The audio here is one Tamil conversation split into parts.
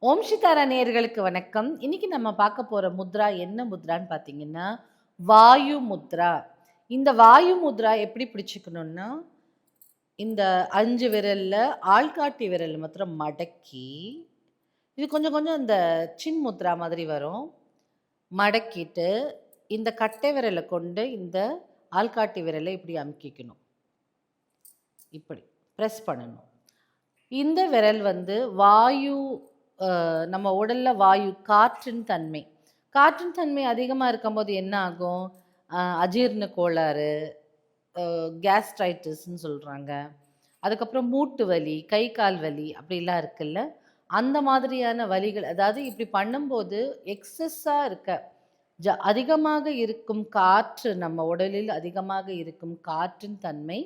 ஓம் சித்தாரா நேயர்களுக்கு வணக்கம். இன்னைக்கு நம்ம பார்க்க போற முத்ரா என்ன முத்ரான்னு பார்த்தீங்கன்னா, வாயு முத்ரா. இந்த வாயு முத்ரா எப்படி பிடிச்சுக்கணும்னா, இந்த 5 விரல்ல ஆள்காட்டி விரல் மாத்திரம் மடக்கி, இது கொஞ்சம் கொஞ்சம் இந்த சின் முத்ரா மாதிரி வரும். மடக்கிட்டு, இந்த கட்டை விரல கொண்டு இந்த ஆள்காட்டி விரலை இப்படி அமுக்கிக்கணும். இப்படி பிரஸ் பண்ணணும். இந்த விரல் வந்து வாயு நம்ம உடல்ல வாயு காற்றின் தன்மை காற்றின் தன்மை அதிகமாக இருக்கும்போது என்ன ஆகும்? அஜீரண கோளாறு, கேஸ்ட்ரைட்டிஸ்ன்னு சொல்கிறாங்க. அதுக்கப்புறம் மூட்டு வலி, கை கால் வலி அப்படிலாம் இருக்குல்ல, அந்த மாதிரியான வலிகள், அதாவது இப்படி பண்ணும்போது எக்ஸஸ்ஸாக இருக்க அதிகமாக இருக்கும் காற்று, நம்ம உடலில் அதிகமாக இருக்கும் காற்றின் தன்மை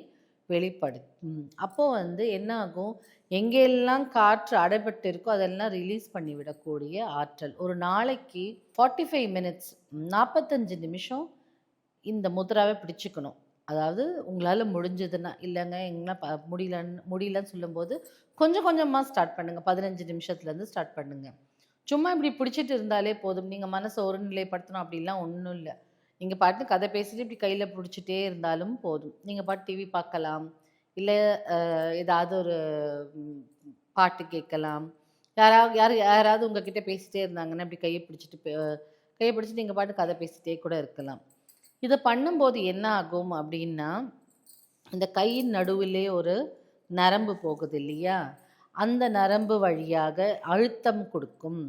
வெளிப்படுத்தும். அப்போ வந்து என்ன ஆகும்? எங்கெல்லாம் காற்று அடைபட்டு இருக்கோ அதெல்லாம் ரிலீஸ் பண்ணி விடக்கூடிய ஆற்றல். ஒரு நாளைக்கு 45 மினிட்ஸ் 45 நிமிஷம் இந்த முத்ராவை பிடிச்சுக்கணும். அதாவது உங்களால் முடிஞ்சதுன்னா, இல்லைங்க எங்கன்னா முடியலன்னு சொல்லும்போது கொஞ்சம் கொஞ்சமாக ஸ்டார்ட் பண்ணுங்கள். 15 நிமிஷத்துலேருந்து ஸ்டார்ட் பண்ணுங்கள். சும்மா இப்படி பிடிச்சிட்டு இருந்தாலே போதும். நீங்கள் மனசை ஒருநிலைப்படுத்தணும் அப்படிலாம் ஒன்றும் இல்லை. நீங்கள் பாட்டு கதை பேசிட்டு இப்படி கையில் பிடிச்சிட்டே இருந்தாலும் போதும். நீங்கள் பாட்டு டிவி பார்க்கலாம், இல்லை ஏதாவது ஒரு பாட்டு கேட்கலாம். யாராவது உங்ககிட்ட பேசிட்டே இருந்தாங்கன்னா இப்படி கையை பிடிச்சிட்டு நீங்கள் பாட்டு கதை பேசிட்டே கூட இருக்கலாம். இதை பண்ணும்போது என்ன ஆகும் அப்படின்னா, இந்த கையின் நடுவிலே ஒரு நரம்பு போகுது இல்லையா, அந்த நரம்பு வழியாக அழுத்தம் கொடுக்கும்.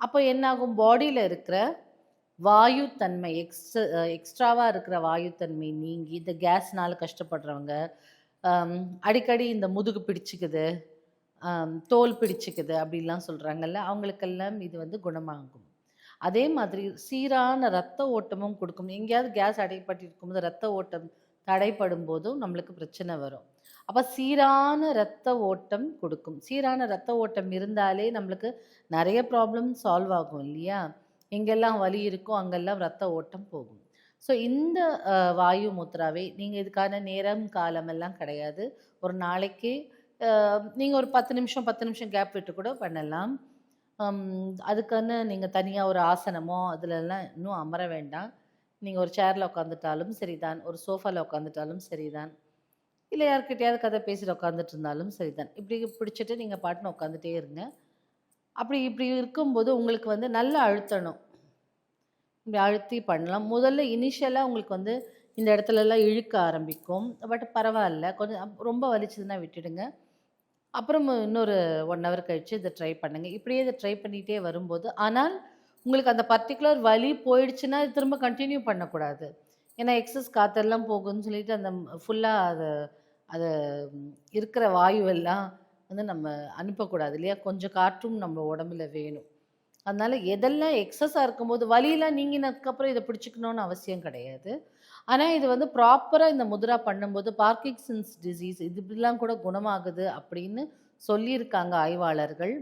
அப்போ என்னாகும்? பாடியில் இருக்கிற வாயு தன்மை எக்ஸ்ட்ராவாக இருக்கிற வாயு தன்மை நீங்கி, இந்த கேஸ்னால் கஷ்டப்படுறவங்க, அடிக்கடி இந்த முதுகு பிடிச்சிக்குது, தோல் பிடிச்சிக்குது அப்படிலாம் சொல்கிறாங்கல்ல, அவங்களுக்கெல்லாம் இது வந்து குணமாகும். அதே மாதிரி சீரான இரத்த ஓட்டமும் கொடுக்கும். எங்கேயாவது கேஸ் அடைப்பட்டு இருக்கும்போது இரத்த ஓட்டம் தடைப்படும் போதும் நம்மளுக்கு பிரச்சனை வரும். அப்போ சீரான இரத்த ஓட்டம் கொடுக்கும். சீரான இரத்த ஓட்டம் இருந்தாலே நம்மளுக்கு நிறைய ப்ராப்ளம் சால்வ் ஆகும் இல்லையா? எங்கெல்லாம் வலி இருக்கோ அங்கெல்லாம் இரத்த ஓட்டம் போகும். ஸோ இந்த வாயு முத்ராவை நீங்கள் இதுக்கான நேரம் காலமெல்லாம் கிடையாது. ஒரு நாளைக்கு நீங்கள் ஒரு 10 நிமிஷம் கேப் விட்டு கூட பண்ணலாம். அதுக்கான நீங்கள் தனியாக ஒரு ஆசனமோ அதிலெல்லாம் இன்னும் அமர வேண்டாம். நீங்கள் ஒரு சேரில் உட்காந்துட்டாலும் சரிதான், ஒரு சோஃபாவில் உட்காந்துட்டாலும் சரிதான், இல்லை யார்கிட்டையாவது கதை பேசிட்டு உட்காந்துட்டு இருந்தாலும் சரிதான். இப்படி பிடிச்சிட்டு நீங்கள் பாட்டுன்னு உட்காந்துட்டே இருங்க. இப்படி இருக்கும்போது உங்களுக்கு வந்து நல்லா அழுத்தணும். இப்படி அழுத்தி பண்ணலாம். முதல்ல இனிஷியலாக உங்களுக்கு வந்து இந்த இடத்துலலாம் இழுக்க ஆரம்பிக்கும். பட் பரவாயில்ல, கொஞ்சம் ரொம்ப வலிச்சதுன்னா விட்டுடுங்க. அப்புறம் இன்னொரு 1 ஹவர் கழித்து இதை ட்ரை பண்ணுங்கள். இப்படியே இதை ட்ரை பண்ணிகிட்டே வரும்போது, ஆனால் உங்களுக்கு அந்த பர்டிகுலர் வலி போயிடுச்சுன்னா இது திரும்ப கண்டினியூ பண்ணக்கூடாது. ஏன்னா எக்ஸஸ் காற்றெல்லாம் போகுதுன்னு சொல்லிட்டு அந்த ஃபுல்லாக அதை இருக்கிற வாயுவெல்லாம் வந்து நம்ம அனுப்பக்கூடாது இல்லையா? கொஞ்சம் காற்றும் நம்ம உடம்புல வேணும். அதனால் எதெல்லாம் எக்ஸஸாக இருக்கும்போது வலியெல்லாம் நீங்கினதுக்கப்புறம் இதை பிடிச்சிக்கணும்னு அவசியம் கிடையாது. ஆனால் இது வந்து ப்ராப்பராக இந்த முத்ரா பண்ணும்போது பார்க்கின்சன்ஸ் டிசீஸ் இது இப்படிலாம் கூட குணமாகுது அப்படின்னு சொல்லியிருக்காங்க ஆய்வாளர்கள்.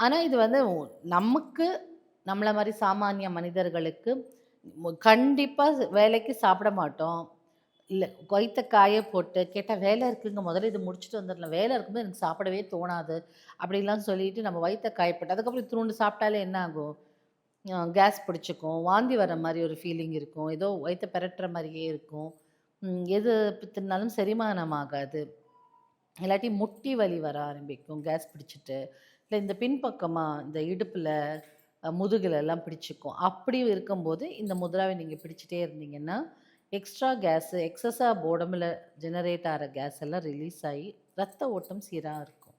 ஆனால் இது வந்து நமக்கு, நம்மளை மாதிரி சாமானிய மனிதர்களுக்கு கண்டிப்பாக வேலைக்கு சாப்பிட மாட்டோம். இல்லை, வயிற்ற காய போட்டு கேட்டால் வேலை இருக்குங்க, முதல்ல இது முடிச்சுட்டு வந்துடலாம், வேலை இருக்கும்போது எனக்கு சாப்பிடவே தோணாது அப்படிலாம் சொல்லிட்டு நம்ம வயிற்ற காயப்பட்டு அதுக்கப்புறம் இத்தினோண்டு சாப்பிட்டாலே என்ன ஆகும்? கேஸ் பிடிச்சிக்கும், வாந்தி வர மாதிரி ஒரு ஃபீலிங் இருக்கும், ஏதோ வயிற்ற பெரட்டுற மாதிரியே இருக்கும், எது தின்னாலும் செரிமானம் ஆகாது, இல்லாட்டி முட்டி வலி வர ஆரம்பிக்கும் கேஸ் பிடிச்சிட்டு, இல்லை இந்த பின்பக்கமாக இந்த இடுப்பில் முதுகில் எல்லாம் பிடிச்சிக்கும். அப்படி இருக்கும்போது இந்த முத்ராவை நீங்கள் பிடிச்சிட்டே இருந்தீங்கன்னா எக்ஸ்ட்ரா கேஸு எக்ஸஸாக உடம்புல ஜெனரேட் ஆகிற கேஸ் எல்லாம் ரிலீஸ் ஆகி ரத்த ஓட்டம் சீராக இருக்கும்.